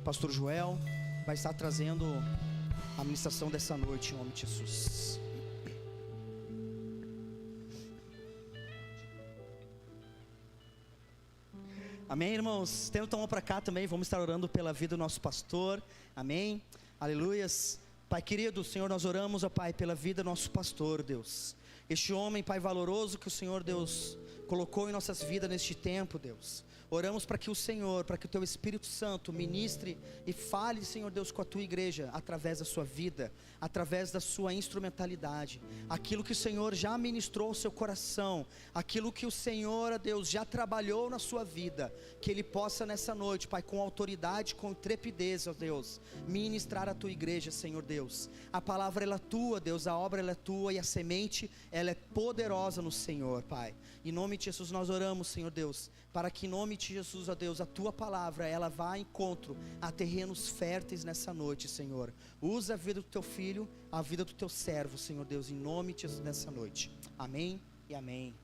Pastor Joel vai estar trazendo a ministração dessa noite, em nome de Jesus. Amém, irmãos? Tendo tomar para cá também, vamos estar orando pela vida do nosso pastor. Amém? Aleluias. Pai querido, Senhor, nós oramos, ó Pai, pela vida do nosso pastor, Deus. Este homem, Pai, valoroso que o Senhor, Deus, colocou em nossas vidas neste tempo, Deus. Oramos para que o Senhor, para que o Teu Espírito Santo ministre e fale, Senhor Deus, com a Tua igreja, através da sua vida, através da sua instrumentalidade. Aquilo que o Senhor já ministrou ao seu coração, aquilo que o Senhor, Deus, já trabalhou na sua vida, que Ele possa nessa noite, Pai, com autoridade, com intrepidez, ó Deus, ministrar a Tua igreja, Senhor Deus. A palavra ela é Tua, Deus, a obra ela é Tua e a semente ela é poderosa no Senhor, Pai. Em nome de Jesus nós oramos, Senhor Deus, para que em nome de Jesus, ó Deus, a Tua palavra ela vá ao encontro a terrenos férteis nessa noite, Senhor. Usa a vida do Teu filho, a vida do Teu servo, Senhor Deus, em nome de Jesus nessa noite. Amém e amém.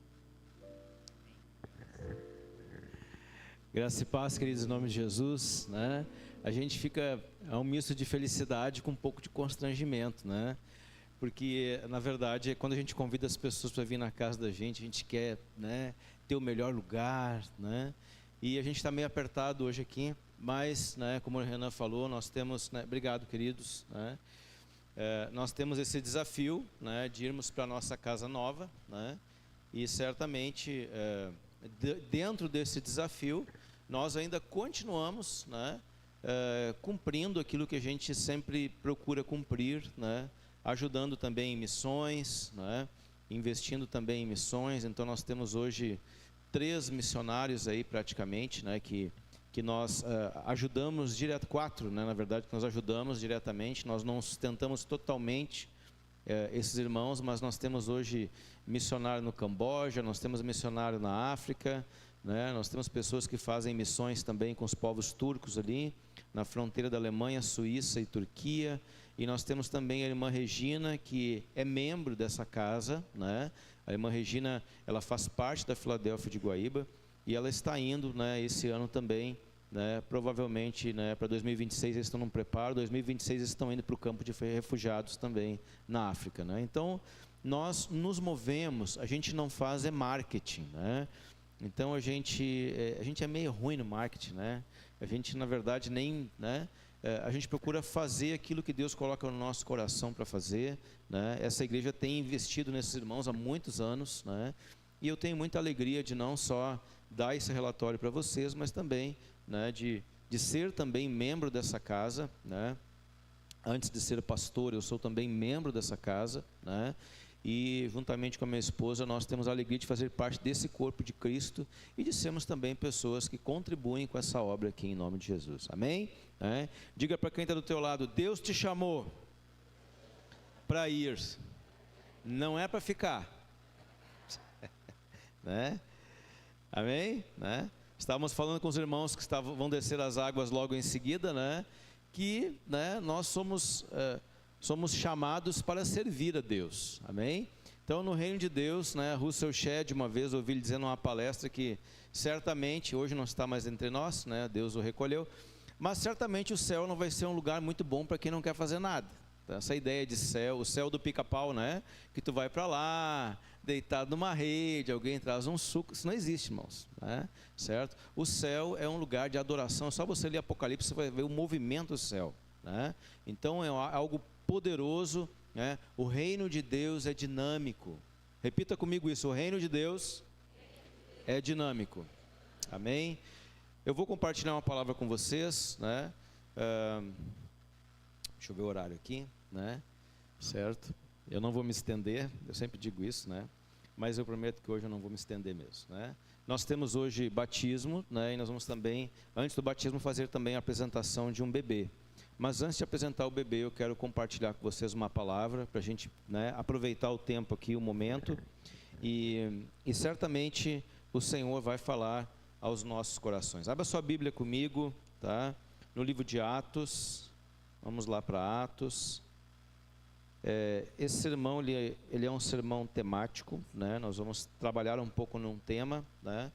Graça e paz, queridos, em nome de Jesus, né? A gente fica, é um misto de felicidade com um pouco de constrangimento, né? Porque, na verdade, quando a gente convida as pessoas para vir na casa da gente, a gente quer, né, ter o melhor lugar, né? E a gente está meio apertado hoje aqui, mas, né, como o Renan falou, nós temos, né, obrigado, queridos, né? Nós temos esse desafio, né, de irmos para a nossa casa nova, né? E certamente, dentro desse desafio, nós ainda continuamos, né, cumprindo aquilo que a gente sempre procura cumprir, né? Ajudando também em missões, né? Investindo também em missões. Então nós temos hoje 3 missionários aí praticamente, né? Que nós ajudamos direto, 4, né? Na verdade, que nós ajudamos diretamente. Nós não sustentamos totalmente esses irmãos, mas nós temos hoje missionário no Camboja, nós temos missionário na África, né? Nós temos pessoas que fazem missões também com os povos turcos ali, na fronteira da Alemanha, Suíça e Turquia. E nós temos também a irmã Regina, que é membro dessa casa, né? A irmã Regina, ela faz parte da Filadélfia de Guaíba, e ela está indo, né, esse ano também, né, provavelmente, né, para 2026 eles estão num preparo, 2026 eles estão indo para o campo de refugiados também na África, né? Então, nós nos movemos, a gente não faz marketing, né? Então a gente é meio ruim no marketing, né? A gente, na verdade, nem, né? A gente procura fazer aquilo que Deus coloca no nosso coração para fazer, né? Essa igreja tem investido nesses irmãos há muitos anos, né? E eu tenho muita alegria de não só dar esse relatório para vocês, mas também, né, de ser também membro dessa casa, né? Antes de ser pastor, eu sou também membro dessa casa, né? E juntamente com a minha esposa nós temos a alegria de fazer parte desse corpo de Cristo e de sermos também pessoas que contribuem com essa obra aqui em nome de Jesus, amém? Diga para quem está do teu lado: Deus te chamou para ir, não é para ficar, né? Amém? Né? Estávamos falando com os irmãos que vão descer as águas logo em seguida, né? Que, né, nós somos chamados para servir a Deus, amém? Então, no reino de Deus, né, Russell Shedd, uma vez ouvi ele dizendo numa palestra que certamente, hoje não está mais entre nós, né, Deus o recolheu, mas certamente o céu não vai ser um lugar muito bom para quem não quer fazer nada. Então, essa ideia de céu, o céu do pica-pau, né, que tu vai para lá, deitado numa rede, alguém traz um suco, isso não existe, irmãos, né? Certo? O céu é um lugar de adoração, só você ler Apocalipse, você vai ver o movimento do céu, né? Então é algo poderoso, né? O reino de Deus é dinâmico. Repita comigo isso: o reino de Deus é dinâmico. Amém? Eu vou compartilhar uma palavra com vocês, né? Deixa eu ver o horário aqui, né? Certo? Eu não vou me estender, eu sempre digo isso, né? Mas eu prometo que hoje eu não vou me estender mesmo, né? Nós temos hoje batismo, né? E nós vamos também, antes do batismo, fazer também a apresentação de um bebê. Mas antes de apresentar o bebê, eu quero compartilhar com vocês uma palavra para a gente, né, aproveitar o tempo aqui, o momento, e certamente o Senhor vai falar aos nossos corações. Abra sua Bíblia comigo, tá? No livro de Atos, vamos lá para Atos. Esse sermão ele é um sermão temático, né? Nós vamos trabalhar um pouco num tema, né?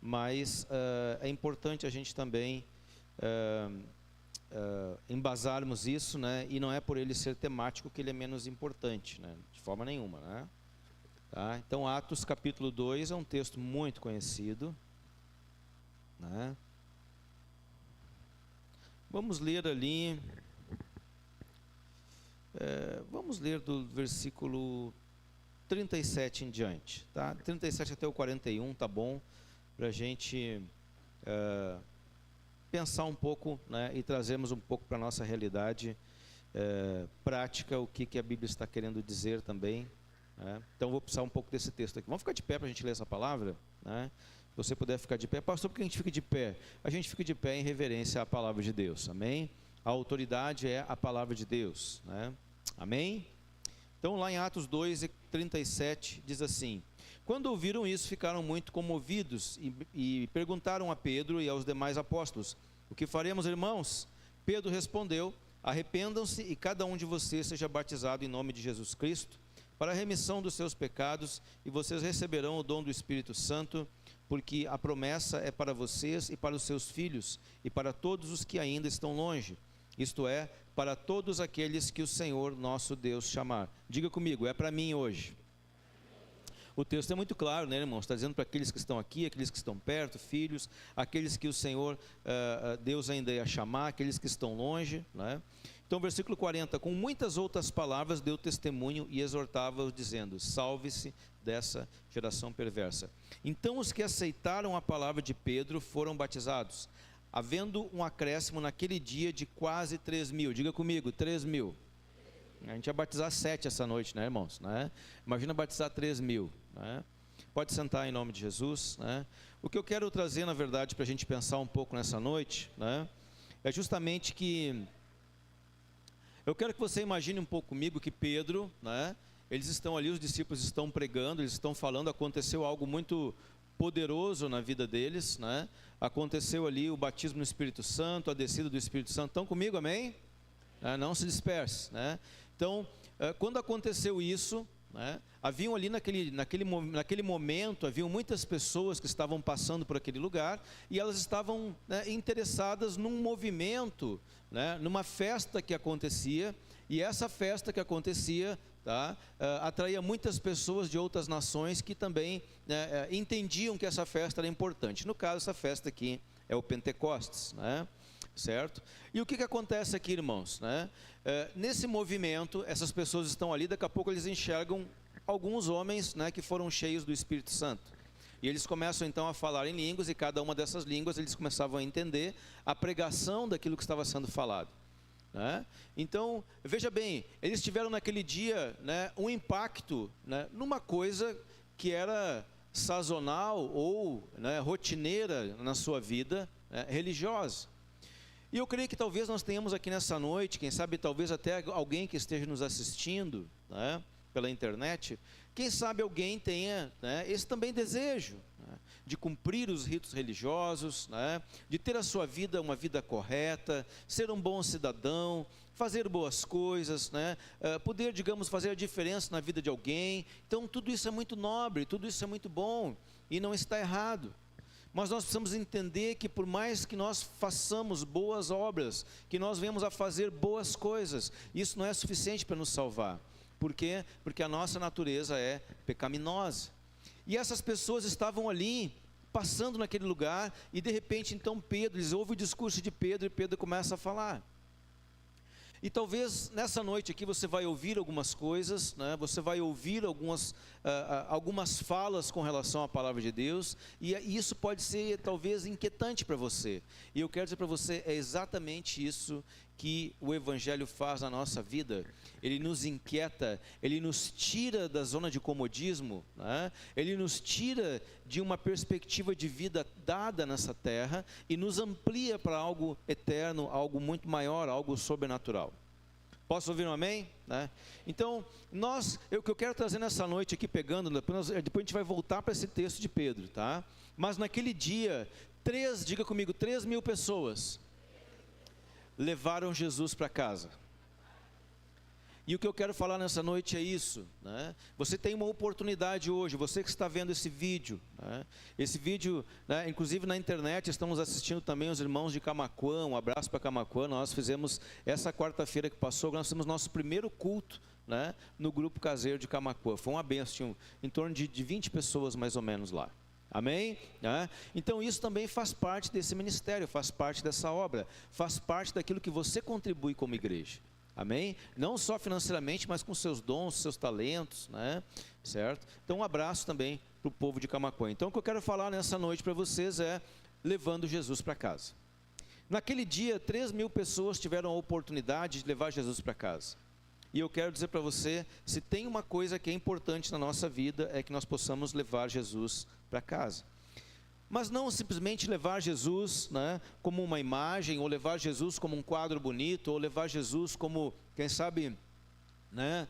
Mas é importante a gente também embasarmos isso, né? E não é por ele ser temático que ele é menos importante, né? De forma nenhuma, né? Tá? Então, Atos capítulo 2 é um texto muito conhecido, né? Vamos ler ali, vamos ler do versículo 37 em diante, tá? 37 até o 41, tá bom? Para a gente pensar um pouco, né? E trazermos um pouco para a nossa realidade prática, o que a Bíblia está querendo dizer também. Então vou precisar um pouco desse texto aqui. Vamos ficar de pé para a gente ler essa palavra, né? Se você puder ficar de pé. Pastor, por que a gente fica de pé? A gente fica de pé em reverência à palavra de Deus, amém? A autoridade é a palavra de Deus, né? Amém? Então lá em Atos 2:37 diz assim: quando ouviram isso, ficaram muito comovidos e perguntaram a Pedro e aos demais apóstolos: o que faremos, irmãos? Pedro respondeu: arrependam-se e cada um de vocês seja batizado em nome de Jesus Cristo para a remissão dos seus pecados, e vocês receberão o dom do Espírito Santo, porque a promessa é para vocês e para os seus filhos, e para todos os que ainda estão longe, isto é, para todos aqueles que o Senhor nosso Deus chamar. Diga comigo, é para mim hoje. O texto é muito claro, né, irmãos? Está dizendo para aqueles que estão aqui, aqueles que estão perto, filhos, aqueles que o Senhor, Deus ainda ia chamar, aqueles que estão longe, né? Então, versículo 40, com muitas outras palavras deu testemunho e exortava-os, dizendo: salve-se dessa geração perversa. Então os que aceitaram a palavra de Pedro foram batizados, havendo um acréscimo naquele dia de quase 3.000. Diga comigo, 3.000. A gente ia batizar 7 essa noite, né, irmãos? Né? Imagina batizar 3.000. Né? Pode sentar em nome de Jesus. Né? O que eu quero trazer, na verdade, para a gente pensar um pouco nessa noite, né, é justamente que eu quero que você imagine um pouco comigo que Pedro, né, eles estão ali, os discípulos estão pregando, eles estão falando, aconteceu algo muito poderoso na vida deles, né? Aconteceu ali o batismo no Espírito Santo, a descida do Espírito Santo. Estão comigo, amém? Não se disperse, né? Então, quando aconteceu isso, né, haviam ali naquele momento, haviam muitas pessoas que estavam passando por aquele lugar, e elas estavam, né, interessadas num movimento, né, numa festa que acontecia, e essa festa que acontecia, tá, atraía muitas pessoas de outras nações que também, né, entendiam que essa festa era importante. No caso, essa festa aqui é o Pentecostes, né? Certo? E o que acontece aqui, irmãos, né? Nesse movimento, essas pessoas estão ali, daqui a pouco eles enxergam alguns homens, né, que foram cheios do Espírito Santo, e eles começam então a falar em línguas, e cada uma dessas línguas eles começavam a entender a pregação daquilo que estava sendo falado, né? Então, veja bem, eles tiveram naquele dia, né, um impacto, né, numa coisa que era sazonal ou, né, rotineira na sua vida, né, religiosa. E eu creio que talvez nós tenhamos aqui nessa noite, quem sabe talvez até alguém que esteja nos assistindo, né, pela internet, quem sabe alguém tenha, né, esse também desejo, né, de cumprir os ritos religiosos, né, de ter a sua vida uma vida correta, ser um bom cidadão, fazer boas coisas, né, poder, digamos, fazer a diferença na vida de alguém. Então tudo isso é muito nobre, tudo isso é muito bom e não está errado. Mas nós precisamos entender que por mais que nós façamos boas obras, que nós venhamos a fazer boas coisas, isso não é suficiente para nos salvar. Por quê? Porque a nossa natureza é pecaminosa. E essas pessoas estavam ali, passando naquele lugar, e de repente então Pedro, eles ouvem o discurso de Pedro, e Pedro começa a falar. E talvez nessa noite aqui você vai ouvir algumas coisas, né? Você vai ouvir algumas falas com relação à palavra de Deus, e isso pode ser talvez inquietante para você. E eu quero dizer para você, é exatamente isso que o Evangelho faz na nossa vida. Ele nos inquieta, ele nos tira da zona de comodismo, né? Ele nos tira de uma perspectiva de vida dada nessa terra e nos amplia para algo eterno, algo muito maior, algo sobrenatural. Posso ouvir um amém? Né? Então, o que eu quero trazer nessa noite aqui, pegando, depois a gente vai voltar para esse texto de Pedro, tá? Mas naquele dia, diga comigo, 3.000 pessoas levaram Jesus para casa. E o que eu quero falar nessa noite é isso, né? Você tem uma oportunidade hoje, você que está vendo esse vídeo, né? Esse vídeo, né, inclusive na internet, estamos assistindo também os irmãos de Camaquã, um abraço para Camaquã. Nós fizemos, essa quarta-feira que passou, nós fizemos nosso primeiro culto, né, no grupo caseiro de Camaquã. Foi uma bênção, tinha em torno de 20 pessoas mais ou menos lá. Amém? Então isso também faz parte desse ministério, faz parte dessa obra, faz parte daquilo que você contribui como igreja. Amém? Não só financeiramente, mas com seus dons, seus talentos, né? Certo? Então um abraço também para o povo de Camaquã. Então o que eu quero falar nessa noite para vocês é levando Jesus para casa. Naquele dia, 3.000 pessoas tiveram a oportunidade de levar Jesus para casa. E eu quero dizer para você, se tem uma coisa que é importante na nossa vida, é que nós possamos levar Jesus para casa. Mas não simplesmente levar Jesus, né, como uma imagem, ou levar Jesus como um quadro bonito, ou levar Jesus como, quem sabe, né,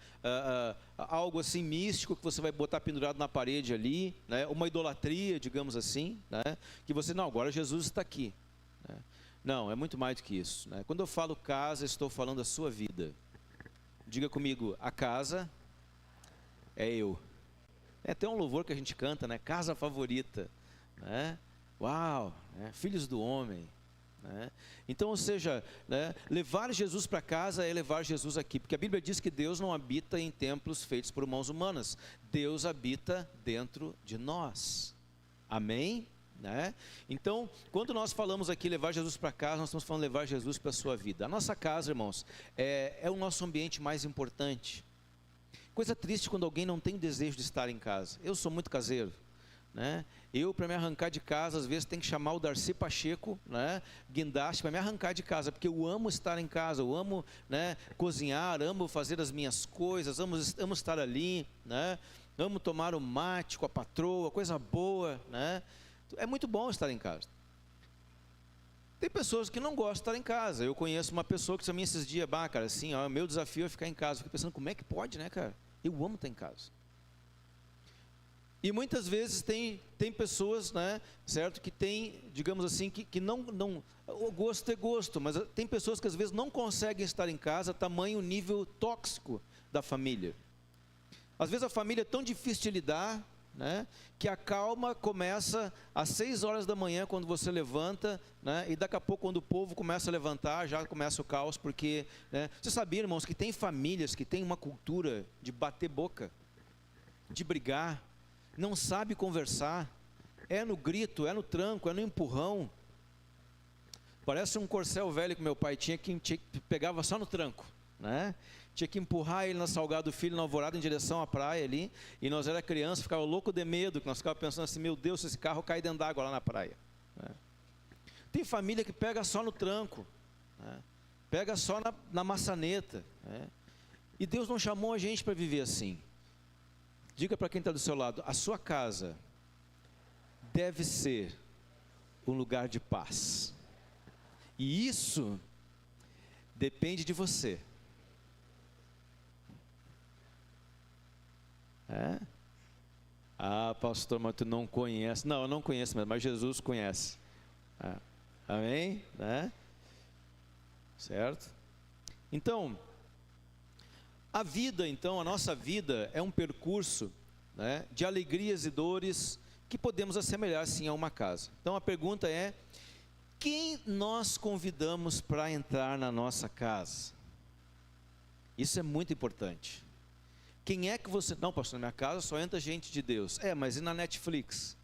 algo assim místico que você vai botar pendurado na parede ali, né, uma idolatria, digamos assim, né, que você, não, agora Jesus está aqui. Né. Não, é muito mais do que isso. Né. Quando eu falo casa, estou falando da sua vida. Diga comigo, a casa é eu. É até um louvor que a gente canta, né? Casa favorita, né? Uau, né? Filhos do homem, né? Então, ou seja, né? Levar Jesus para casa é levar Jesus aqui, porque a Bíblia diz que Deus não habita em templos feitos por mãos humanas. Deus habita dentro de nós. Amém? Né? Então, quando nós falamos aqui levar Jesus para casa, nós estamos falando levar Jesus para a sua vida. A nossa casa, irmãos, é o nosso ambiente mais importante. Coisa triste quando alguém não tem desejo de estar em casa. Eu sou muito caseiro, né? Eu, para me arrancar de casa, às vezes tenho que chamar o Darcy Pacheco, né, guindaste, para me arrancar de casa, porque eu amo estar em casa, eu amo, né, cozinhar, amo fazer as minhas coisas, amo estar ali, né? Amo tomar o mate com a patroa, coisa boa, né? É muito bom estar em casa. Tem pessoas que não gostam de estar em casa. Eu conheço uma pessoa que disse a mim esses dias, cara, assim, ó, meu desafio é ficar em casa. Eu fico pensando, como é que pode, né, cara? Eu amo estar em casa. E muitas vezes tem pessoas, né, certo, que tem, digamos assim, que não, o gosto é gosto, mas tem pessoas que às vezes não conseguem estar em casa, tamanho nível tóxico da família. Às vezes a família é tão difícil de lidar, né, que a calma começa às 6 horas da manhã quando você levanta, né, e daqui a pouco quando o povo começa a levantar, já começa o caos, porque, né, você sabia, irmãos, que tem famílias que têm uma cultura de bater boca, de brigar, não sabe conversar, é no grito, é no tranco, é no empurrão. Parece um corcel velho que meu pai tinha, que pegava só no tranco, né? Tinha que empurrar ele na Salgado Filho, na Alvorada, em direção à praia ali, e nós era criança, ficava louco de medo, que nós ficava pensando assim, meu Deus, se esse carro cai dentro d'água lá na praia, né? Tem família que pega só no tranco, né? Pega só na maçaneta, né? E Deus não chamou a gente para viver assim. Diga para quem está do seu lado, a sua casa deve ser um lugar de paz, e isso depende de você. É? Ah, pastor, mas tu não conhece. Não, eu não conheço mesmo, mas Jesus conhece. Amém? Né? Certo? Então, a vida, então, a nossa vida é um percurso, né, de alegrias e dores que podemos assemelhar sim a uma casa. Então a pergunta é, quem nós convidamos para entrar na nossa casa? Isso é muito importante. Quem é que você... Não, pastor, na minha casa só entra gente de Deus. Mas e na Netflix?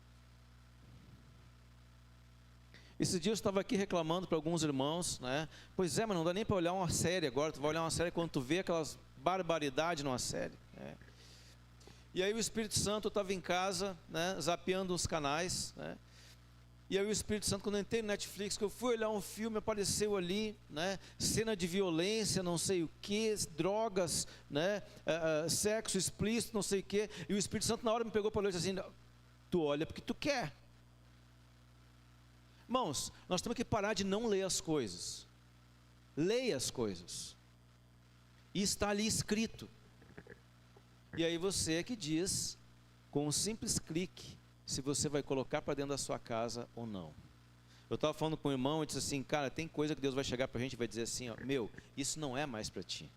Esses dias eu estava aqui reclamando para alguns irmãos, né? Pois é, mas não dá nem para olhar uma série agora. Tu vai olhar uma série quando tu vê aquelas barbaridades numa série, né? E aí o Espírito Santo, eu estava em casa, né, zapeando uns canais, né? E aí o Espírito Santo, quando eu entrei no Netflix, que eu fui olhar um filme, apareceu ali, né, cena de violência, não sei o que, drogas, né, sexo explícito, não sei o que, e o Espírito Santo na hora me pegou para olhar e disse assim, tu olha porque tu quer. Irmãos, nós temos que parar de não ler as coisas. Leia as coisas. E está ali escrito. E aí você é que diz, com um simples clique, se você vai colocar para dentro da sua casa ou não. Eu estava falando com um irmão e disse assim, cara, tem coisa que Deus vai chegar para a gente e vai dizer assim, ó, meu, isso não é mais para ti.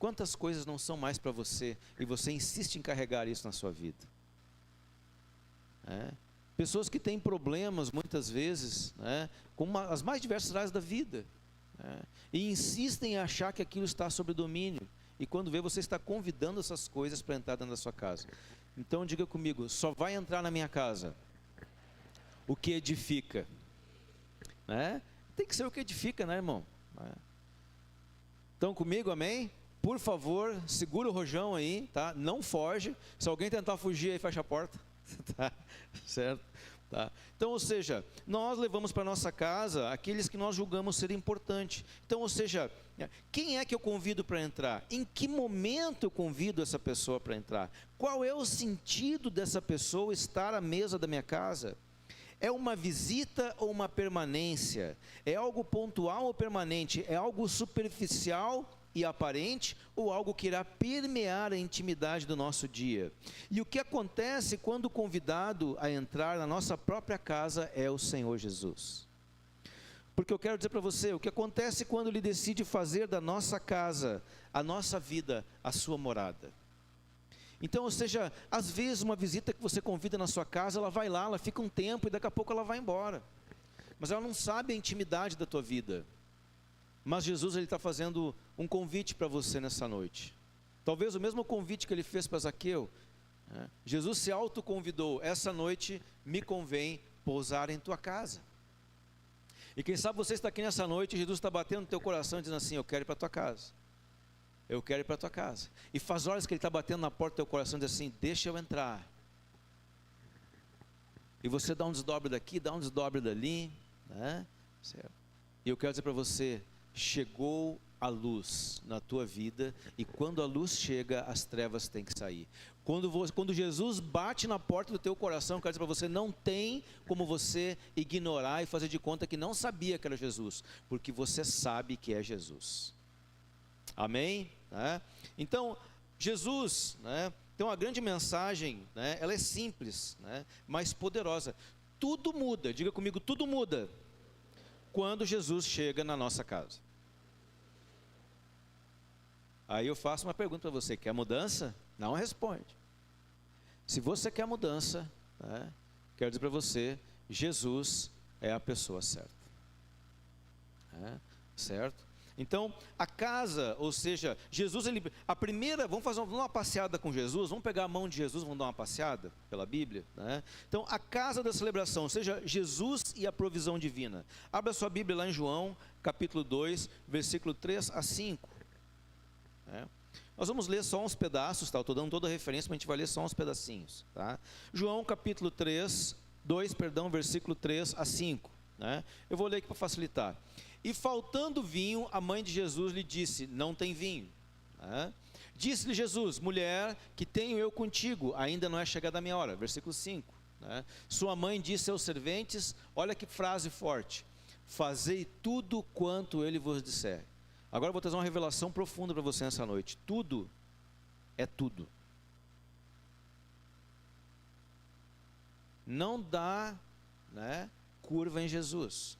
quantas coisas não são mais para você e você insiste em carregar isso na sua vida? Pessoas que têm problemas muitas vezes, com as mais diversas áreas da vida, e insistem em achar que aquilo está sob domínio, e quando vê, você está convidando essas coisas para entrar dentro da sua casa. Então diga comigo, só vai entrar na minha casa o que edifica, tem que ser o que edifica, né, irmão? Estão comigo, amém? Por favor, segura o rojão aí, tá? Não foge. Se alguém tentar fugir, aí fecha a porta. Tá? Certo? Tá? Então, ou seja, nós levamos para nossa casa aqueles que nós julgamos ser importantes. Então, ou seja, quem é que eu convido para entrar? Em que momento eu convido essa pessoa para entrar? Qual é o sentido dessa pessoa estar à mesa da minha casa? É uma visita ou uma permanência? É algo pontual ou permanente? É algo superficial e aparente ou algo que irá permear a intimidade do nosso dia? E o que acontece quando o convidado a entrar na nossa própria casa é o Senhor Jesus? Porque eu quero dizer para você, o que acontece quando Ele decide fazer da nossa casa, a nossa vida, a sua morada? Então, ou seja, às vezes uma visita que você convida na sua casa, ela vai lá, ela fica um tempo e daqui a pouco ela vai embora. Mas ela não sabe a intimidade da tua vida. Mas Jesus, Ele está fazendo um convite para você nessa noite. Talvez o mesmo convite que Ele fez para Zaqueu. Jesus se autoconvidou, essa noite me convém pousar em tua casa. E quem sabe você está aqui nessa noite e Jesus está batendo no teu coração dizendo assim, eu quero ir para a tua casa. Eu quero ir para a tua casa. E faz horas que Ele está batendo na porta do teu coração e diz assim, deixa eu entrar. E você dá um desdobre daqui, dá um desdobre dali, certo? E eu quero dizer para você, chegou a luz na tua vida, e quando a luz chega, as trevas têm que sair. Quando Jesus bate na porta do teu coração, eu quero dizer para você, não tem como você ignorar e fazer de conta que não sabia que era Jesus, porque você sabe que é Jesus. Amém? Então, Jesus, tem uma grande mensagem, ela é simples, mas poderosa. Tudo muda, diga comigo, tudo muda quando Jesus chega na nossa casa. Aí eu faço uma pergunta para você, quer mudança? Não responde. Se você quer mudança, quero dizer para você, Jesus é a pessoa certa. Certo? Então, a casa, ou seja, Jesus, a primeira, vamos fazer uma passeada com Jesus, vamos pegar a mão de Jesus, vamos dar uma passeada pela Bíblia, Então, a casa da celebração, ou seja, Jesus e a provisão divina. Abra sua Bíblia lá em João, capítulo 2, versículo 3 a 5. Nós vamos ler só uns pedaços, tá? Eu estou dando toda a referência, mas a gente vai ler só uns pedacinhos, tá? João, capítulo 2, versículo 3 a 5, Eu vou ler aqui para facilitar. E faltando vinho, a mãe de Jesus lhe disse, não tem vinho. Disse-lhe Jesus, mulher, que tenho eu contigo, ainda não é chegada a minha hora. Versículo 5. Sua mãe disse aos serventes, olha que frase forte, fazei tudo quanto ele vos disser. Agora eu vou trazer uma revelação profunda para você nessa noite. Tudo é tudo. Não dá curva em Jesus.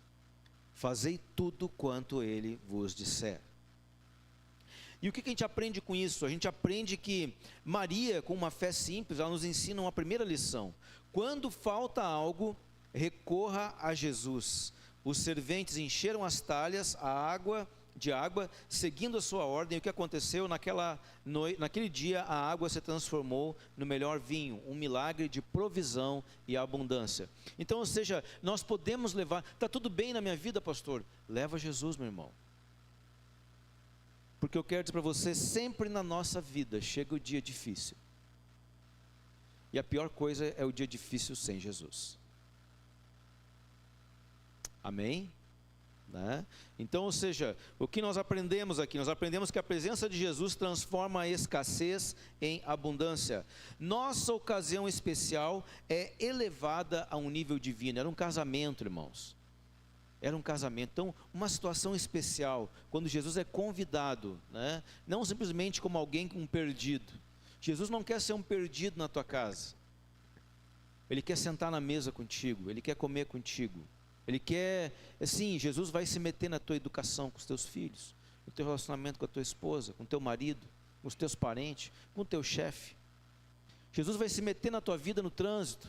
Fazei tudo quanto Ele vos disser. E o que a gente aprende com isso? A gente aprende que Maria, com uma fé simples, ela nos ensina uma primeira lição. Quando falta algo, recorra a Jesus. Os serventes encheram as talhas de água, seguindo a sua ordem. E o que aconteceu? Naquele dia, a água se transformou no melhor vinho, um milagre de provisão e abundância. Então, ou seja, nós podemos levar, está tudo bem na minha vida, pastor? Leva Jesus, meu irmão. Porque eu quero dizer para você, sempre na nossa vida chega o dia difícil. E a pior coisa é o dia difícil sem Jesus. Amém? Então, ou seja, o que nós aprendemos aqui? Nós aprendemos que a presença de Jesus transforma a escassez em abundância. Nossa ocasião especial é elevada a um nível divino. Era um casamento, irmãos. Era um casamento. Então, uma situação especial, quando Jesus é convidado, não simplesmente como alguém, um perdido. Jesus não quer ser um perdido na tua casa. Ele quer sentar na mesa contigo, Ele quer comer contigo. Ele quer, assim, Jesus vai se meter na tua educação com os teus filhos, no teu relacionamento com a tua esposa, com o teu marido. com os teus parentes, com o teu chefe. Jesus vai se meter na tua vida no trânsito.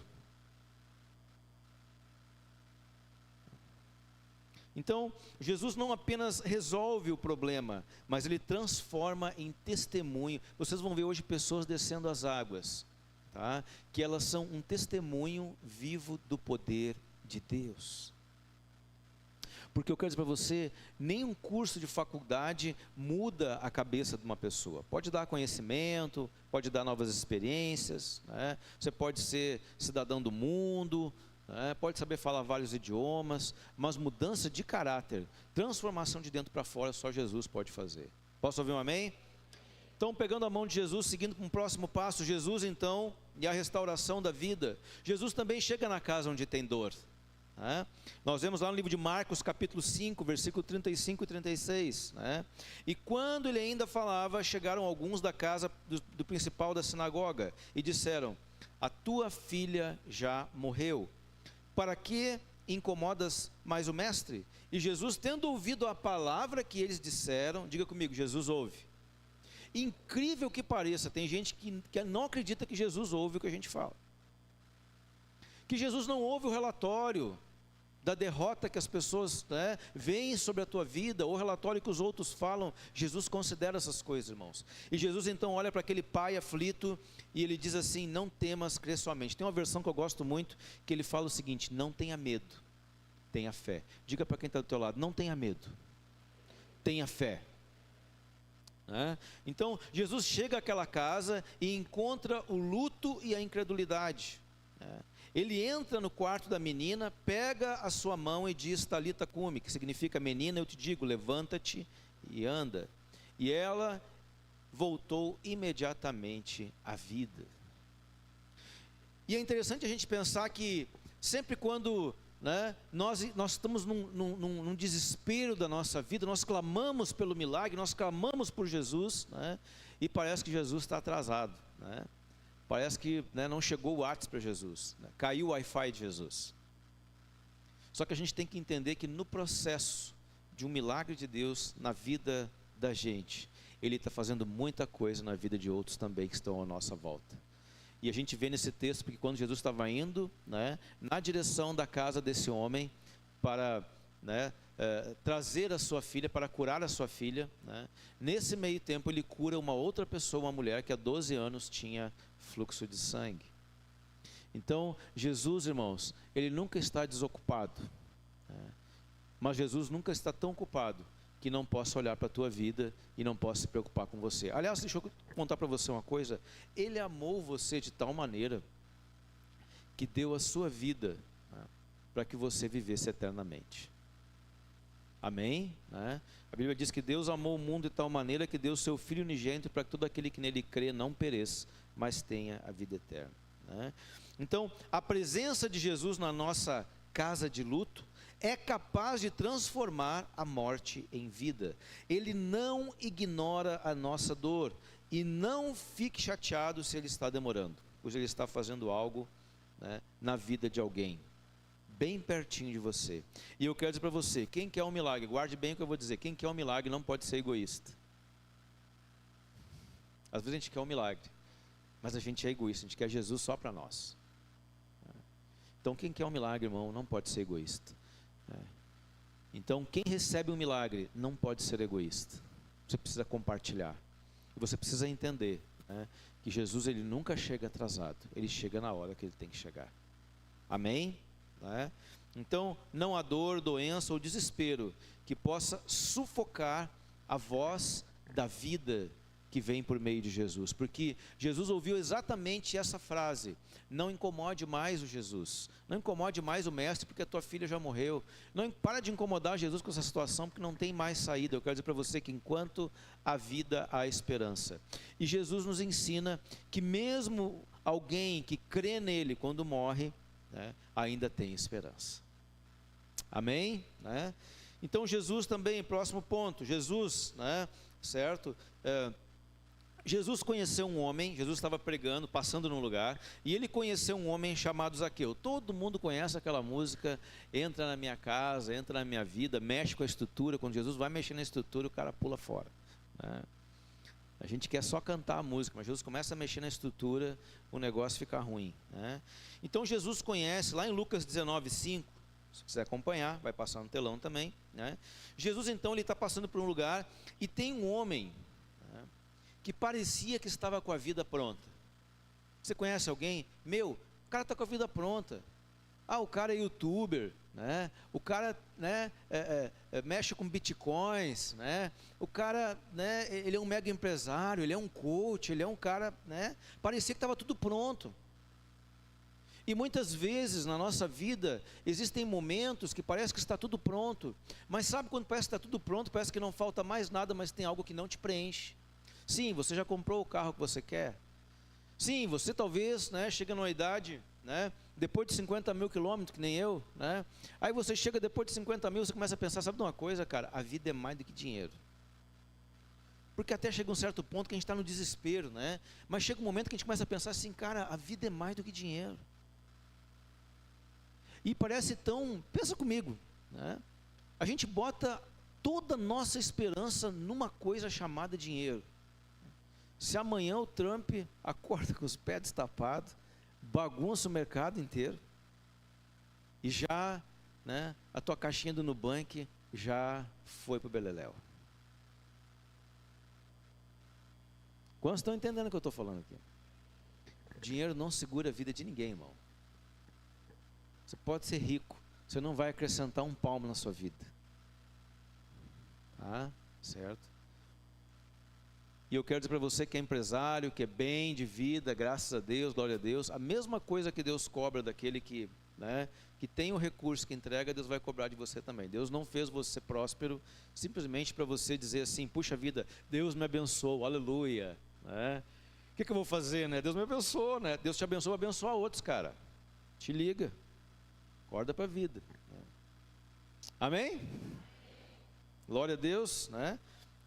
Então, Jesus não apenas resolve o problema, mas Ele transforma em testemunho. Vocês vão ver hoje pessoas descendo as águas, tá? Que elas são um testemunho vivo do poder de Deus. Porque eu quero dizer para você, nenhum curso de faculdade muda a cabeça de uma pessoa. Pode dar conhecimento, pode dar novas experiências, né? Você pode ser cidadão do mundo, pode saber falar vários idiomas, mas mudança de caráter, transformação de dentro para fora, só Jesus pode fazer. Posso ouvir um amém? Então, pegando a mão de Jesus, seguindo com o próximo passo, Jesus então, e a restauração da vida. Jesus também chega na casa onde tem dor. Nós vemos lá no livro de Marcos, capítulo 5, versículo 35 e 36. E quando ele ainda falava, chegaram alguns da casa do principal da sinagoga, e disseram: a tua filha já morreu. Para que incomodas mais o mestre? E Jesus, tendo ouvido a palavra que eles disseram, diga comigo, Jesus ouve. Incrível que pareça, tem gente que não acredita que Jesus ouve o que a gente fala. Que Jesus não ouve o relatório da derrota que as pessoas veem sobre a tua vida, ou o relatório que os outros falam. Jesus considera essas coisas, irmãos. E Jesus então olha para aquele pai aflito e ele diz assim: não temas, crê somente. Tem uma versão que eu gosto muito, que ele fala o seguinte: não tenha medo, tenha fé. Diga para quem está do teu lado: não tenha medo, tenha fé. Então Jesus chega àquela casa e encontra o luto e a incredulidade. Ele entra no quarto da menina, pega a sua mão e diz: Talita cumi, que significa: menina, eu te digo, levanta-te e anda. E ela voltou imediatamente à vida. E é interessante a gente pensar que sempre quando nós estamos num desespero da nossa vida, nós clamamos pelo milagre, nós clamamos por Jesus, e parece que Jesus está atrasado, Parece que não chegou o WhatsApp para Jesus, caiu o Wi-Fi de Jesus. Só que a gente tem que entender que no processo de um milagre de Deus na vida da gente, Ele está fazendo muita coisa na vida de outros também que estão à nossa volta. E a gente vê nesse texto, porque quando Jesus estava indo na direção da casa desse homem, para trazer a sua filha, para curar a sua filha, nesse meio tempo ele cura uma outra pessoa, uma mulher que há 12 anos tinha fluxo de sangue. Então Jesus, irmãos, Ele nunca está desocupado, mas Jesus nunca está tão ocupado que não possa olhar para a tua vida e não possa se preocupar com você. Aliás, deixa eu contar para você uma coisa: Ele amou você de tal maneira que deu a sua vida para que você vivesse eternamente. Amém? A Bíblia diz que Deus amou o mundo de tal maneira que deu o seu Filho unigênito para que todo aquele que nele crê não pereça, mas tenha a vida eterna. Então, a presença de Jesus na nossa casa de luto é capaz de transformar a morte em vida. Ele não ignora a nossa dor, e não fique chateado se Ele está demorando, pois Ele está fazendo algo na vida de alguém, bem pertinho de você. E eu quero dizer para você, quem quer um milagre, guarde bem o que eu vou dizer, quem quer um milagre não pode ser egoísta. Às vezes a gente quer um milagre, mas a gente é egoísta, a gente quer Jesus só para nós. Então quem quer um milagre, irmão, não pode ser egoísta. Então quem recebe um milagre não pode ser egoísta. Você precisa compartilhar. E você precisa entender que Jesus, Ele nunca chega atrasado, Ele chega na hora que Ele tem que chegar. Amém? Então não há dor, doença ou desespero que possa sufocar a voz da vida que vem por meio de Jesus, porque Jesus ouviu exatamente essa frase: não incomode mais o Jesus, não incomode mais o mestre, porque a tua filha já morreu. Não para de incomodar Jesus com essa situação, porque não tem mais saída. Eu quero dizer para você que enquanto há vida, há esperança. E Jesus nos ensina que mesmo alguém que crê nele quando morre, ainda tem esperança. Amém? Então Jesus também, próximo ponto, Jesus, certo? Jesus conheceu um homem, Jesus estava pregando, passando num lugar, e ele conheceu um homem chamado Zaqueu. Todo mundo conhece aquela música: entra na minha casa, entra na minha vida, mexe com a estrutura. Quando Jesus vai mexer na estrutura, o cara pula fora. A gente quer só cantar a música, mas Jesus começa a mexer na estrutura, o negócio fica ruim, né? Então Jesus conhece, lá em Lucas 19:5, se quiser acompanhar, vai passar no telão também, né? Jesus então ele está passando por um lugar e tem um homem, né, que parecia que estava com a vida pronta. Você conhece alguém? Meu, o cara está com a vida pronta. Ah, o cara é youtuber, né? O cara, né, mexe com bitcoins, né? O cara, né, ele é um mega empresário, ele é um coach, ele é um cara, né? Parecia que estava tudo pronto. E muitas vezes na nossa vida existem momentos que parece que está tudo pronto, mas sabe quando parece que está tudo pronto, parece que não falta mais nada, mas tem algo que não te preenche. Sim, você já comprou o carro que você quer. Sim, você talvez, né, chega numa idade, né, depois de 50 mil quilômetros, que nem eu, né, aí você chega depois de 50 mil, você começa a pensar, sabe de uma coisa, cara, a vida é mais do que dinheiro. Porque até chega um certo ponto que a gente está no desespero, né, mas chega um momento que a gente começa a pensar assim, cara, a vida é mais do que dinheiro. E parece tão, pensa comigo, né, a gente bota toda a nossa esperança numa coisa chamada dinheiro. Se amanhã o Trump acorda com os pés destapados, bagunça o mercado inteiro, e já, né, a tua caixinha do Nubank já foi para o beleléu. Quantos estão entendendo o que eu estou falando aqui? Dinheiro não segura a vida de ninguém, irmão. Você pode ser rico, você não vai acrescentar um palmo na sua vida. Tá? Certo? E eu quero dizer para você que é empresário, que é bem de vida, graças a Deus, glória a Deus, a mesma coisa que Deus cobra daquele que, né, que tem o recurso que entrega, Deus vai cobrar de você também. Deus não fez você próspero simplesmente para você dizer assim, puxa vida, Deus me abençoou, aleluia, né? O que eu vou fazer, né? Deus me abençoou, né? Deus te abençoou, abençoa outros, cara. Te liga, acorda para a vida, né? Amém? Glória a Deus, né?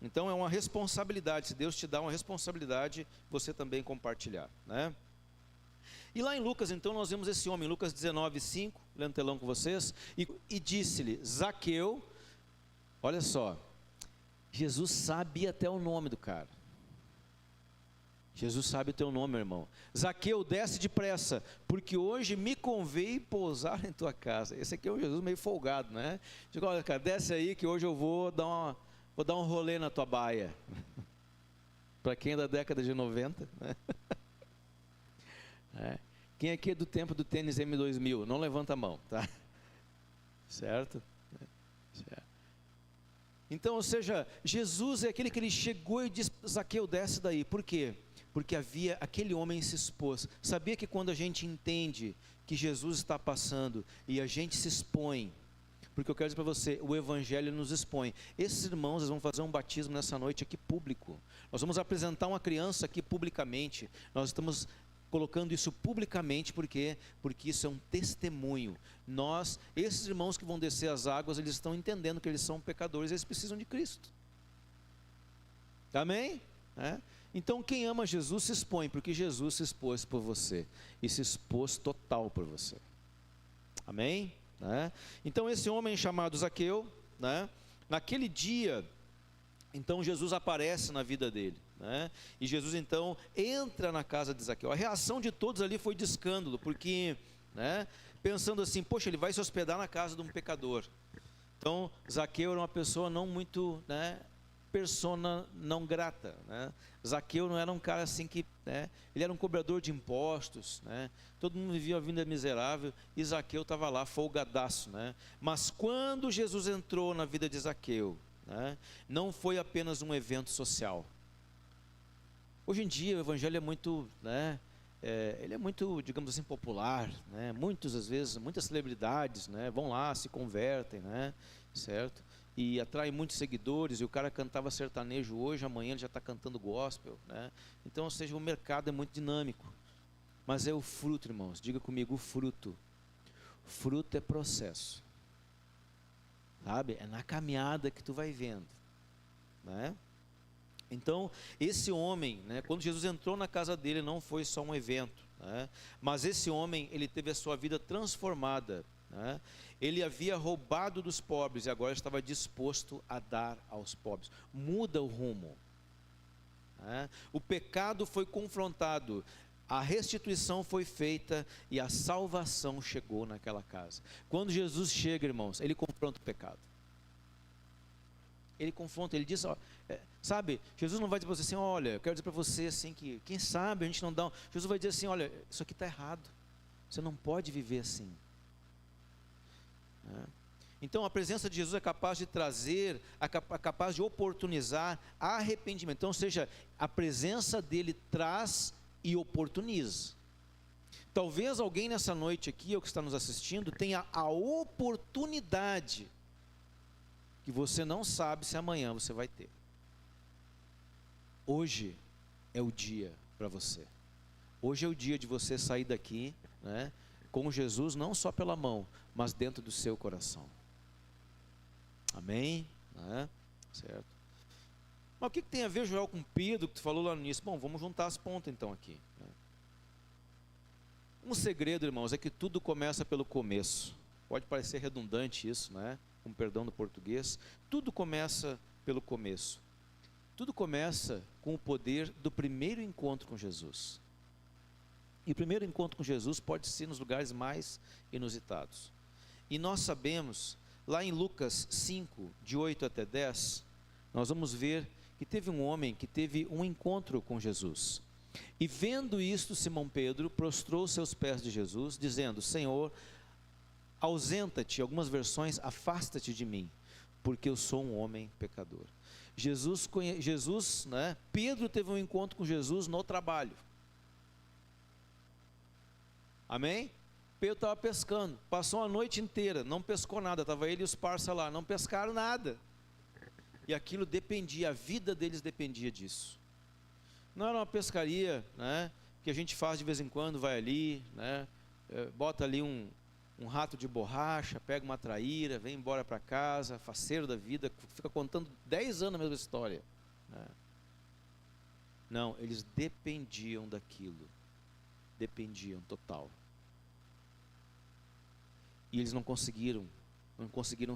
Então é uma responsabilidade, se Deus te dá uma responsabilidade, você também compartilhar, né? E lá em Lucas, então, nós vemos esse homem, Lucas 19:5, lendo o telão com vocês, e disse-lhe, Zaqueu, olha só, Jesus sabia até o nome do cara. Jesus sabe o teu nome, meu irmão. Zaqueu, desce depressa, porque hoje me convém pousar em tua casa. Esse aqui é um Jesus meio folgado, né? Digo, olha, cara, desce aí que hoje eu vou dar um rolê na tua baia. Para quem é da década de 90, né? É. Quem aqui é do tempo do tênis M2000? Não levanta a mão, tá? Certo? Certo. Então, ou seja, Jesus é aquele que ele chegou e disse, Zaqueu, desce daí. Por quê? Porque aquele homem se expôs. Sabia que quando a gente entende que Jesus está passando e a gente se expõe, porque eu quero dizer para você, o Evangelho nos expõe. Esses irmãos, eles vão fazer um batismo nessa noite aqui público. Nós vamos apresentar uma criança aqui publicamente. Nós estamos colocando isso publicamente, porque isso é um testemunho. Esses irmãos que vão descer as águas, eles estão entendendo que eles são pecadores, eles precisam de Cristo. Amém? É? Então quem ama Jesus se expõe, porque Jesus se expôs por você, e se expôs total por você. Amém? Né? Então esse homem chamado Zaqueu, né, naquele dia, então Jesus aparece na vida dele, né, e Jesus então entra na casa de Zaqueu. A reação de todos ali foi de escândalo, porque, né, pensando assim, poxa, ele vai se hospedar na casa de um pecador. Então Zaqueu era uma pessoa não muito, né, persona não grata, né? Zaqueu não era um cara assim que, né, ele era um cobrador de impostos, né? Todo mundo vivia uma vida miserável e Zaqueu estava lá folgadaço, né? Mas quando Jesus entrou na vida de Zaqueu, né, não foi apenas um evento social. Hoje em dia o evangelho é muito, né, ele é muito, digamos assim, popular, né? Às vezes, muitas celebridades, né, vão lá, se convertem, né, certo? E atrai muitos seguidores, e o cara cantava sertanejo hoje, amanhã ele já está cantando gospel, né? Então, ou seja, o mercado é muito dinâmico, mas é o fruto, irmãos, diga comigo, o fruto é processo, sabe? É na caminhada que tu vai vendo, né? Então, esse homem, né, quando Jesus entrou na casa dele, não foi só um evento, né? Mas esse homem, ele teve a sua vida transformada, né? Ele havia roubado dos pobres e agora estava disposto a dar aos pobres. Muda o rumo, né? O pecado foi confrontado, a restituição foi feita e a salvação chegou naquela casa. Quando Jesus chega, irmãos, ele confronta o pecado. Ele confronta, ele diz, ó, sabe, Jesus não vai dizer para você assim, olha, eu quero dizer para você assim que, quem sabe a gente não dá, Jesus vai dizer assim, olha, isso aqui está errado, você não pode viver assim. Então a presença de Jesus é capaz de trazer, é capaz de oportunizar arrependimento. Então, ou seja, a presença dele traz e oportuniza. Talvez alguém nessa noite aqui, ou que está nos assistindo, tenha a oportunidade que você não sabe se amanhã você vai ter. Hoje é o dia para você. Hoje é o dia de você sair daqui, né, com Jesus, não só pela mão, mas dentro do seu coração. Amém? Né? Certo? Mas o que tem a ver, Joel, com Pedro, que tu falou lá no início? Bom, vamos juntar as pontas então aqui. Um segredo, irmãos, é que tudo começa pelo começo. Pode parecer redundante isso, né? Com perdão do português. Tudo começa pelo começo. Tudo começa com o poder do primeiro encontro com Jesus. E o primeiro encontro com Jesus pode ser nos lugares mais inusitados. E nós sabemos, lá em Lucas 5, de 8 até 10, nós vamos ver que teve um homem que teve um encontro com Jesus. E vendo isto, Simão Pedro prostrou seus pés de Jesus, dizendo, Senhor, ausenta-te, algumas versões, afasta-te de mim, porque eu sou um homem pecador. Jesus, né? Pedro teve um encontro com Jesus no trabalho. Amém? Pedro estava pescando, passou a noite inteira, não pescou nada, estava ele e os parça lá, não pescaram nada. E aquilo dependia, a vida deles dependia disso. Não era uma pescaria, né, que a gente faz de vez em quando, vai ali, né, bota ali um rato de borracha, pega uma traíra, vem embora para casa, faceiro da vida, fica contando 10 anos a mesma história. Né? Não, eles dependiam daquilo, dependiam total. E eles não conseguiram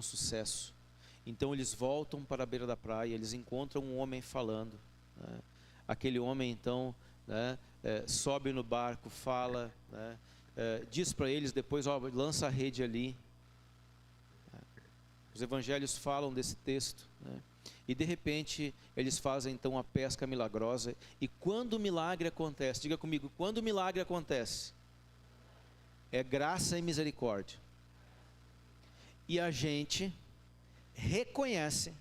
sucesso. Então eles voltam para a beira da praia, eles encontram um homem falando. Né? Aquele homem então, né, sobe no barco, fala, né, diz para eles depois, ó, lança a rede ali. Os evangelhos falam desse texto, né? E de repente eles fazem então a pesca milagrosa. E quando o milagre acontece, diga comigo, quando o milagre acontece, é graça e misericórdia. E a gente reconhece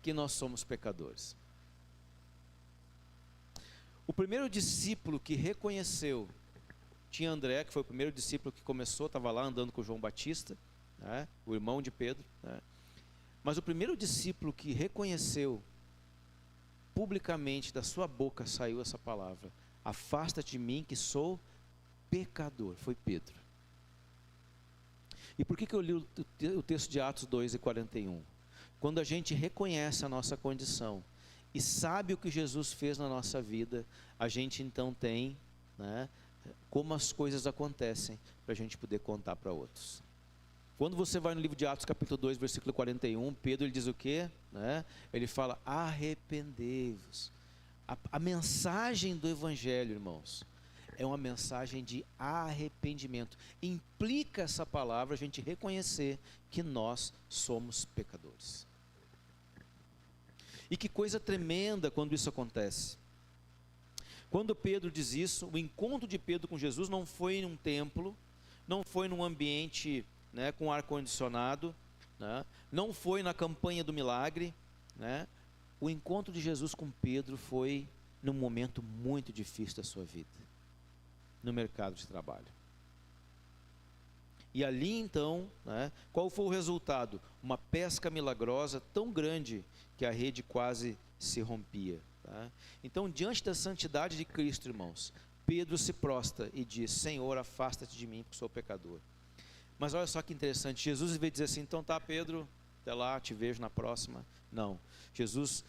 que nós somos pecadores. O primeiro discípulo que reconheceu, tinha André, que foi o primeiro discípulo que começou, estava lá andando com João Batista, né, o irmão de Pedro, né, mas o primeiro discípulo que reconheceu, publicamente da sua boca saiu essa palavra, afasta-te de mim que sou pecador, foi Pedro. E por que eu li o texto de Atos 2:41? Quando a gente reconhece a nossa condição e sabe o que Jesus fez na nossa vida, a gente então tem, né, como as coisas acontecem para a gente poder contar para outros. Quando você vai no livro de Atos capítulo 2, versículo 41, Pedro ele diz o quê? Né? Ele fala, arrependei-vos. A mensagem do evangelho, irmãos, é uma mensagem de arrependimento. Implica essa palavra a gente reconhecer que nós somos pecadores. E que coisa tremenda quando isso acontece. Quando Pedro diz isso, o encontro de Pedro com Jesus não foi em um templo, não foi num ambiente, né, com ar-condicionado, né, não foi na campanha do milagre, né. O encontro de Jesus com Pedro foi num momento muito difícil da sua vida, no mercado de trabalho. E ali então, né, qual foi o resultado? Uma pesca milagrosa tão grande que a rede quase se rompia. Tá? Então, diante da santidade de Cristo, irmãos, Pedro se prostra e diz, Senhor, afasta-te de mim, porque sou pecador. Mas olha só que interessante, Jesus veio dizer assim, então tá, Pedro, até lá, te vejo na próxima. Não, Jesus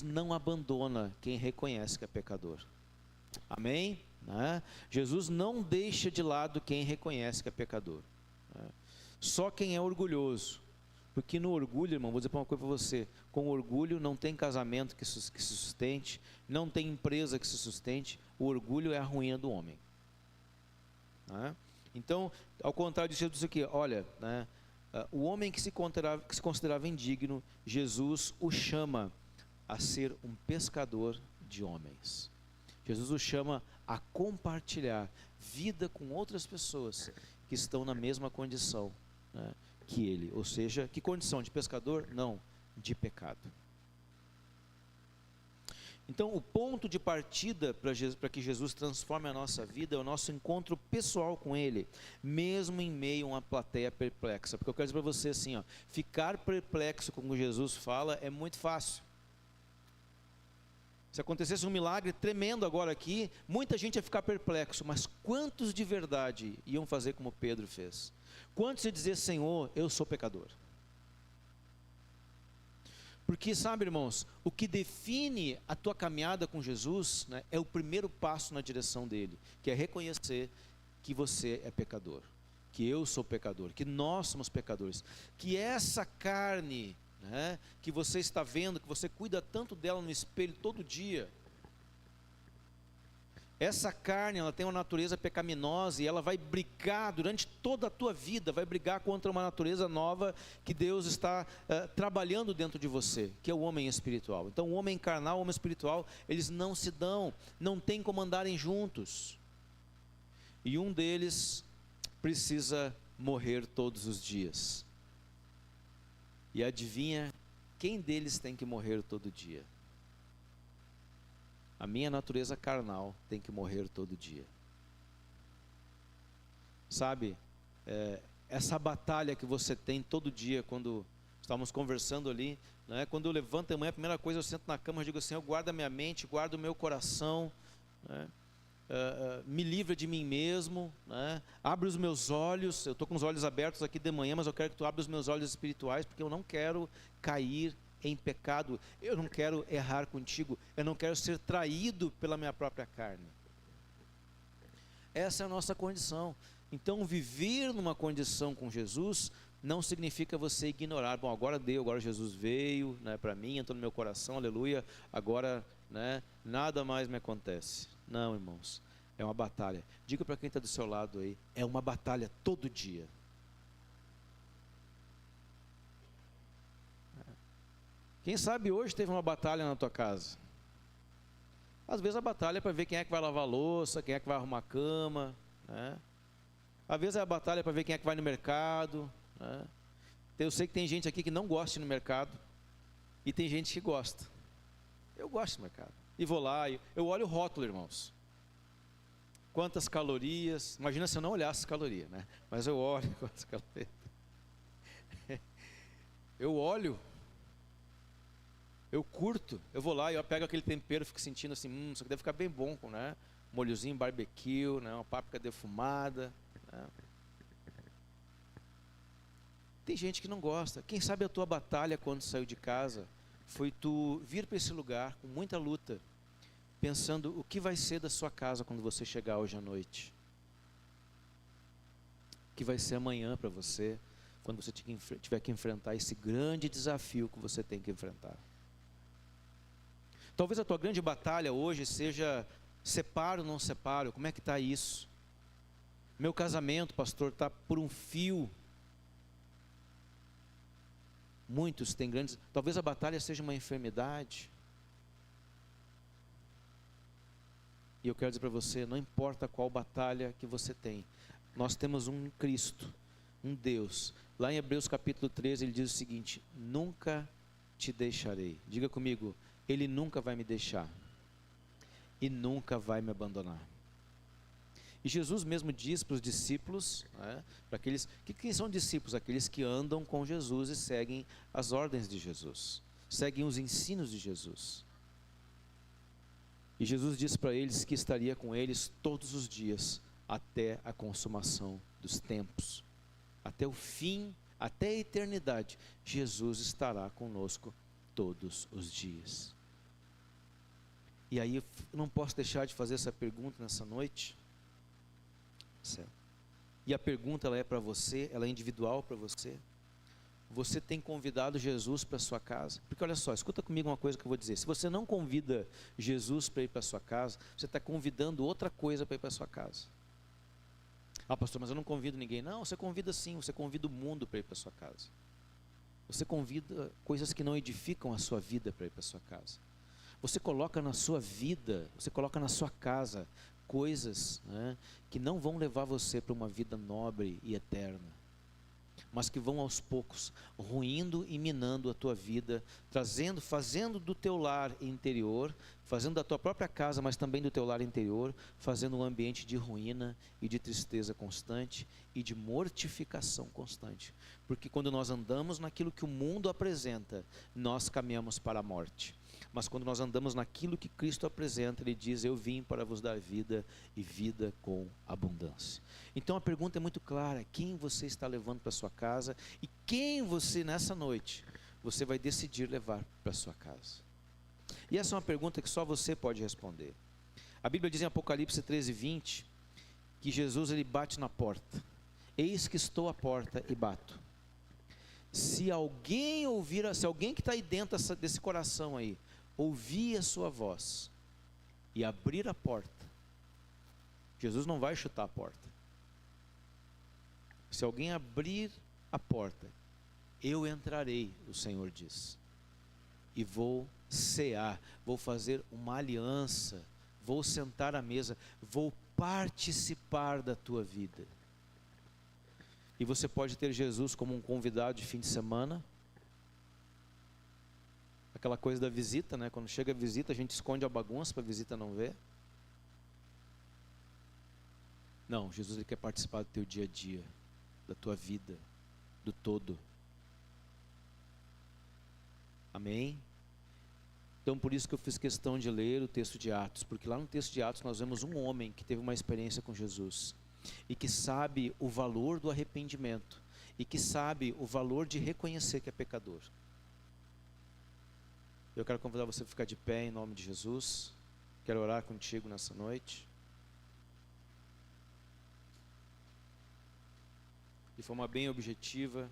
não abandona quem reconhece que é pecador. Amém? Né? Jesus não deixa de lado quem reconhece que é pecador. Né? Só quem é orgulhoso, Porque no orgulho, irmão, vou dizer uma coisa para você, com orgulho não tem casamento que se sustente, não tem empresa que se sustente, o orgulho é a ruína do homem. Né? Então, ao contrário disso, Jesus aqui, olha, né, o homem que se considerava indigno, Jesus o chama a ser um pescador de homens. Jesus o chama a compartilhar vida com outras pessoas que estão na mesma condição, né, que ele. Ou seja, que condição? De pescador? Não, de pecado. Então, o ponto de partida para que Jesus transforme a nossa vida é o nosso encontro pessoal com Ele, mesmo em meio a uma plateia perplexa. Porque eu quero dizer para você assim, ó, ficar perplexo com o que Jesus fala é muito fácil. Se acontecesse um milagre tremendo agora aqui, muita gente ia ficar perplexo, mas quantos de verdade iam fazer como Pedro fez? Quantos iam dizer, Senhor, eu sou pecador? Porque sabe, irmãos, o que define a tua caminhada com Jesus, né, é o primeiro passo na direção dele, que é reconhecer que você é pecador, que eu sou pecador, que nós somos pecadores, que essa carne, né, que você está vendo, que você cuida tanto dela no espelho todo dia, essa carne, ela tem uma natureza pecaminosa e ela vai brigar durante toda a tua vida, vai brigar contra uma natureza nova que Deus está trabalhando dentro de você, que é o homem espiritual. Então o homem carnal, o homem espiritual, eles não se dão, não tem como andarem juntos. E um deles precisa morrer todos os dias. E adivinha quem deles tem que morrer todo dia? A minha natureza carnal tem que morrer todo dia. Sabe, essa batalha que você tem todo dia, quando estávamos conversando ali, né, quando eu levanto de manhã, a primeira coisa eu sento na cama e digo assim, eu guardo a minha mente, guardo o meu coração, né, me livra de mim mesmo, né, abre os meus olhos, eu estou com os olhos abertos aqui de manhã, mas eu quero que tu abra os meus olhos espirituais, porque eu não quero cair em pecado, eu não quero errar contigo, eu não quero ser traído pela minha própria carne. Essa é a nossa condição. Então viver numa condição com Jesus não significa você ignorar, bom, agora deu, agora Jesus veio, né, para mim, entrou no meu coração, aleluia, agora, né, nada mais me acontece. Não, irmãos, é uma batalha. Diga para quem está do seu lado aí, é uma batalha todo dia. Quem sabe hoje teve uma batalha na tua casa? Às vezes a batalha é para ver quem é que vai lavar a louça, quem é que vai arrumar a cama, né? Às vezes a batalha é para ver quem é que vai no mercado, né? Eu sei que tem gente aqui que não gosta de ir no mercado, e tem gente que gosta. Eu gosto do mercado, e vou lá, eu olho o rótulo, irmãos. Quantas calorias, imagina se eu não olhasse as calorias, né? Mas eu olho quantas calorias. Eu olho, eu curto, eu vou lá e eu pego aquele tempero, fico sentindo assim, isso aqui deve ficar bem bom, com, né, molhozinho barbecue, né, uma páprica defumada, né. Tem gente que não gosta. Quem sabe a tua batalha quando saiu de casa foi tu vir para esse lugar com muita luta, pensando o que vai ser da sua casa quando você chegar hoje à noite, o que vai ser amanhã para você, quando você tiver que enfrentar esse grande desafio que você tem que enfrentar. Talvez a tua grande batalha hoje seja separo ou não separo, como é que está isso? Meu casamento, pastor, está por um fio. Muitos têm grandes, talvez a batalha seja uma enfermidade. E eu quero dizer para você, não importa qual batalha que você tem, nós temos um Cristo, um Deus. Lá em Hebreus capítulo 13 ele diz o seguinte, nunca te deixarei. Diga comigo, Ele nunca vai me deixar e nunca vai me abandonar. E Jesus mesmo diz para os discípulos, né, para aqueles, quem são discípulos? Aqueles que andam com Jesus e seguem as ordens de Jesus, seguem os ensinos de Jesus. E Jesus disse para eles que estaria com eles todos os dias, até a consumação dos tempos, até o fim, até a eternidade, Jesus estará conosco todos os dias. E aí eu não posso deixar de fazer essa pergunta nessa noite. Certo. E a pergunta ela é para você, ela é individual para você. Você tem convidado Jesus para sua casa? Porque olha só, escuta comigo uma coisa que eu vou dizer. Se você não convida Jesus para ir para sua casa, você está convidando outra coisa para ir para sua casa. Ah, pastor, mas eu não convido ninguém. Não, você convida sim, você convida o mundo para ir para sua casa. Você convida coisas que não edificam a sua vida para ir para sua casa. Você coloca na sua vida, você coloca na sua casa coisas, né, que não vão levar você para uma vida nobre e eterna, mas que vão aos poucos ruindo e minando a tua vida, fazendo do teu lar interior, fazendo da tua própria casa, mas também do teu lar interior, fazendo um ambiente de ruína e de tristeza constante e de mortificação constante. Porque quando nós andamos naquilo que o mundo apresenta, nós caminhamos para a morte. Mas quando nós andamos naquilo que Cristo apresenta, Ele diz: eu vim para vos dar vida e vida com abundância. Então a pergunta é muito clara: quem você está levando para sua casa e quem você nessa noite você vai decidir levar para sua casa? E essa é uma pergunta que só você pode responder. A Bíblia diz em Apocalipse 13:20 que Jesus ele bate na porta. Eis que estou à porta e bato. Se alguém ouvir, se alguém que está aí dentro desse coração aí ouvir a sua voz e abrir a porta, Jesus não vai chutar a porta. Se alguém abrir a porta, eu entrarei, o Senhor diz, e vou cear, vou fazer uma aliança, vou sentar à mesa, vou participar da tua vida. E você pode ter Jesus como um convidado de fim de semana. Aquela coisa da visita, né? Quando chega a visita, a gente esconde a bagunça para a visita não ver. Não, Jesus ele quer participar do teu dia a dia, da tua vida, do todo. Amém? Então por isso que eu fiz questão de ler o texto de Atos, porque lá no texto de Atos nós vemos um homem que teve uma experiência com Jesus e que sabe o valor do arrependimento e que sabe o valor de reconhecer que é pecador. Eu quero convidar você a ficar de pé em nome de Jesus. Quero orar contigo nessa noite. De forma bem objetiva,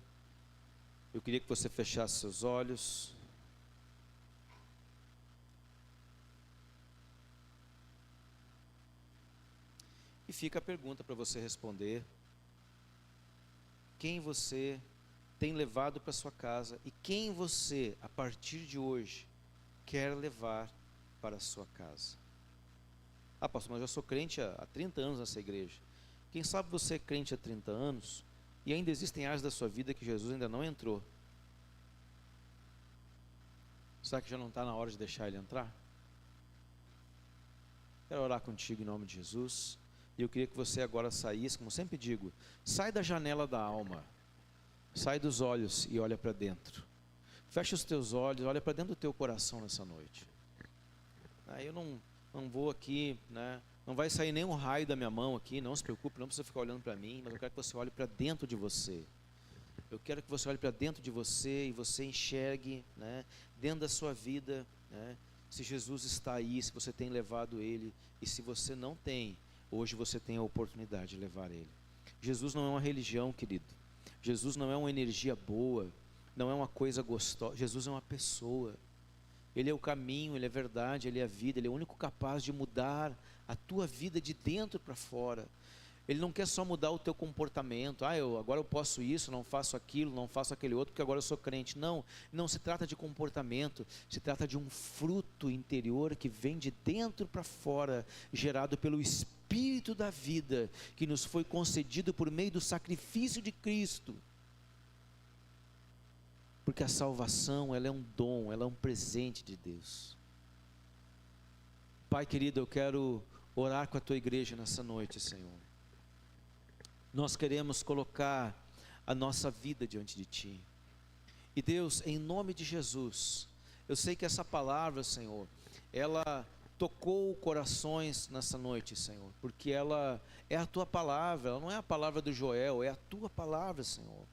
eu queria que você fechasse seus olhos. E fica a pergunta para você responder: quem você tem levado para sua casa e quem você, a partir de hoje, quer levar para a sua casa? Ah, pastor, mas eu sou crente há 30 anos nessa igreja. Quem sabe você é crente há 30 anos e ainda existem áreas da sua vida que Jesus ainda não entrou. Será que já não está na hora de deixar Ele entrar? Quero orar contigo em nome de Jesus. E eu queria que você agora saísse, como sempre digo, sai da janela da alma, sai dos olhos e olha para dentro. Fecha os teus olhos, olha para dentro do teu coração nessa noite. Eu não vou aqui, né? Não vai sair nenhum raio da minha mão aqui, não se preocupe, não precisa ficar olhando para mim, mas eu quero que você olhe para dentro de você. Eu quero que você olhe para dentro de você e você enxergue, né, dentro da sua vida, né, se Jesus está aí, se você tem levado Ele, e se você não tem, hoje você tem a oportunidade de levar Ele. Jesus não é uma religião, querido. Jesus não é uma energia boa, não é uma coisa gostosa. Jesus é uma pessoa. Ele é o caminho, Ele é a verdade, Ele é a vida. Ele é o único capaz de mudar a tua vida de dentro para fora. Ele não quer só mudar o teu comportamento. Agora eu posso isso, não faço aquilo, não faço aquele outro, porque agora eu sou crente. Não, não se trata de comportamento, se trata de um fruto interior que vem de dentro para fora, gerado pelo Espírito da vida, que nos foi concedido por meio do sacrifício de Cristo. Porque a salvação, ela é um dom, ela é um presente de Deus. Pai querido, eu quero orar com a tua igreja nessa noite, Senhor. Nós queremos colocar a nossa vida diante de Ti. E Deus, em nome de Jesus, eu sei que essa palavra, Senhor, ela tocou corações nessa noite, Senhor, porque ela é a Tua palavra, ela não é a palavra do Joel, é a Tua palavra, Senhor.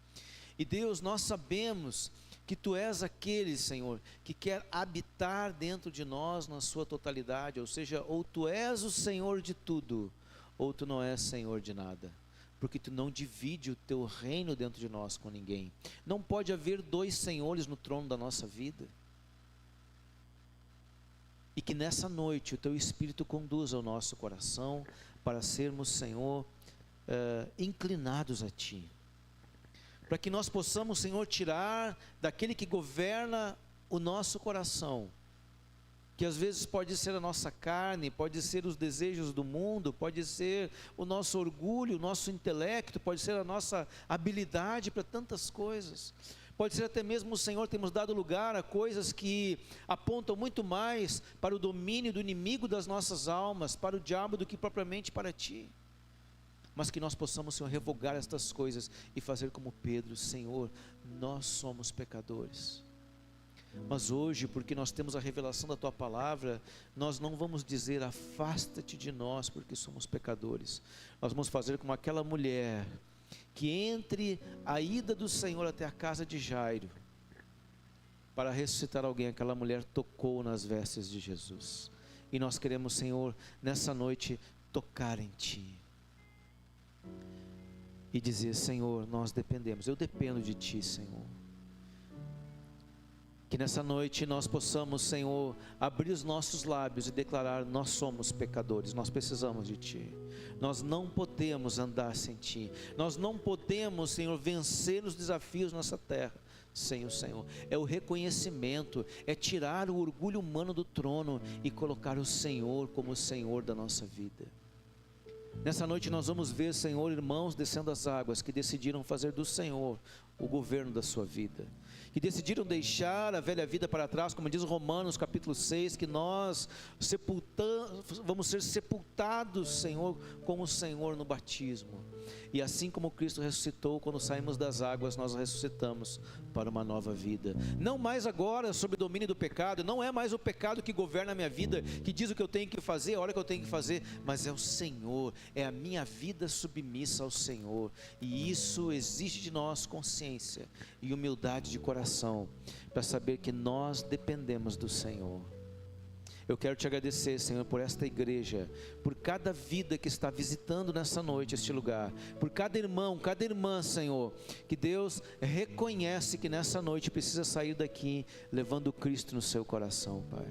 E Deus, nós sabemos que Tu és aquele, Senhor, que quer habitar dentro de nós na sua totalidade, ou seja, ou Tu és o Senhor de tudo, ou Tu não és Senhor de nada. porque Tu não divide o Teu reino dentro de nós com ninguém. Não pode haver dois senhores no trono da nossa vida. E que nessa noite o Teu Espírito conduza o nosso coração para sermos, Senhor, inclinados a Ti. Para que nós possamos, Senhor, tirar daquele que governa o nosso coração, que às vezes pode ser a nossa carne, pode ser os desejos do mundo, pode ser o nosso orgulho, o nosso intelecto, pode ser a nossa habilidade para tantas coisas. Pode ser até mesmo, Senhor, temos dado lugar a coisas que apontam muito mais para o domínio do inimigo das nossas almas, para o diabo, do que propriamente para Ti. Mas que nós possamos, Senhor, revogar estas coisas e fazer como Pedro: Senhor, nós somos pecadores. Mas hoje, porque nós temos a revelação da Tua palavra, nós não vamos dizer: afasta-te de nós, porque somos pecadores. Nós vamos fazer como aquela mulher que, entre a ida do Senhor até a casa de Jairo, para ressuscitar alguém, aquela mulher tocou nas vestes de Jesus. E nós queremos, Senhor, nessa noite, tocar em Ti e dizer: Senhor, nós dependemos, eu dependo de Ti, Senhor. Que nessa noite nós possamos, Senhor, abrir os nossos lábios e declarar: nós somos pecadores, nós precisamos de Ti. Nós não podemos andar sem Ti. Nós não podemos, Senhor, vencer os desafios nessa terra sem o Senhor. É o reconhecimento, é tirar o orgulho humano do trono e colocar o Senhor como o Senhor da nossa vida. Nessa noite nós vamos ver, Senhor, irmãos descendo as águas que decidiram fazer do Senhor o governo da sua vida, que decidiram deixar a velha vida para trás, como diz Romanos capítulo 6, que nós vamos ser sepultados, Senhor, com o Senhor no batismo. E assim como Cristo ressuscitou, quando saímos das águas, nós ressuscitamos para uma nova vida. Não mais agora sob o domínio do pecado, não é mais o pecado que governa a minha vida, que diz o que eu tenho que fazer, a hora que eu tenho que fazer, mas é o Senhor, é a minha vida submissa ao Senhor. E isso exige de nós consciência e humildade de coração, para saber que nós dependemos do Senhor. Eu quero Te agradecer, Senhor, por esta igreja, por cada vida que está visitando nessa noite este lugar, por cada irmão, cada irmã, Senhor, que Deus reconhece que nessa noite precisa sair daqui levando Cristo no seu coração, Pai.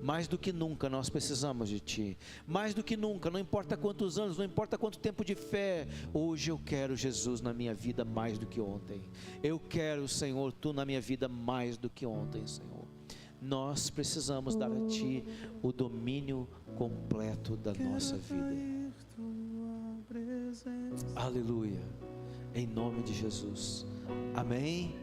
Mais do que nunca nós precisamos de Ti, mais do que nunca, não importa quantos anos, não importa quanto tempo de fé, hoje eu quero Jesus na minha vida mais do que ontem. Eu quero, Senhor, Tu na minha vida mais do que ontem, Senhor. Nós precisamos dar a Ti o domínio completo da nossa vida. Aleluia, em nome de Jesus, amém.